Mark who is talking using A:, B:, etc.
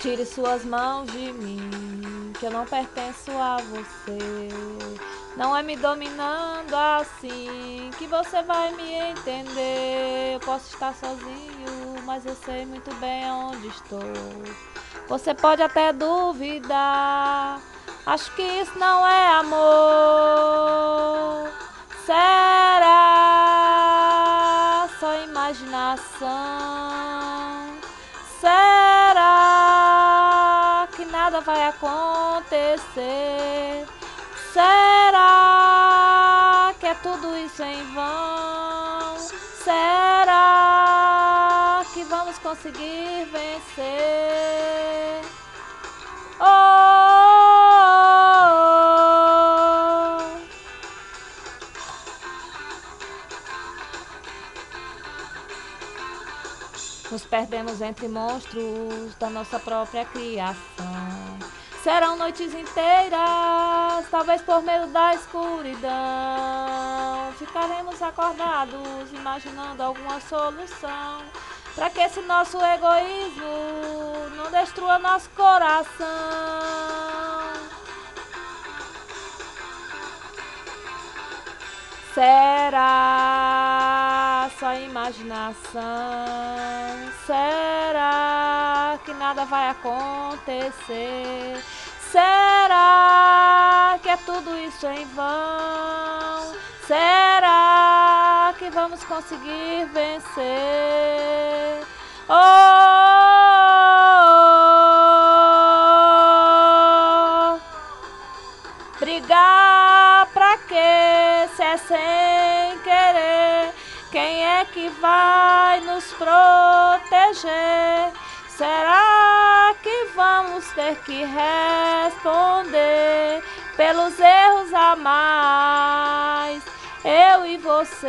A: Tire suas mãos de mim, que eu não pertenço a você. Não é me dominando assim que você vai me entender. Eu posso estar sozinho, mas eu sei muito bem onde estou. Você pode até duvidar, acho que isso não é amor. Será só imaginação? Será que nada vai acontecer? Será que é tudo isso em vão? Será que vamos conseguir vencer? Oh, oh, oh. Nos perdemos entre monstros da nossa própria criação. Serão noites inteiras, talvez por medo da escuridão. Ficaremos acordados, imaginando alguma solução, para que esse nosso egoísmo não destrua nosso coração. Será só imaginação? Será que nada vai acontecer? Será que é tudo isso em vão? Será que vamos conseguir vencer? Oh, oh, oh, oh. Brigar pra quê? Se é sem querer, quem é que vai nos proteger? Será que vamos ter que responder pelos erros a mais, eu e você?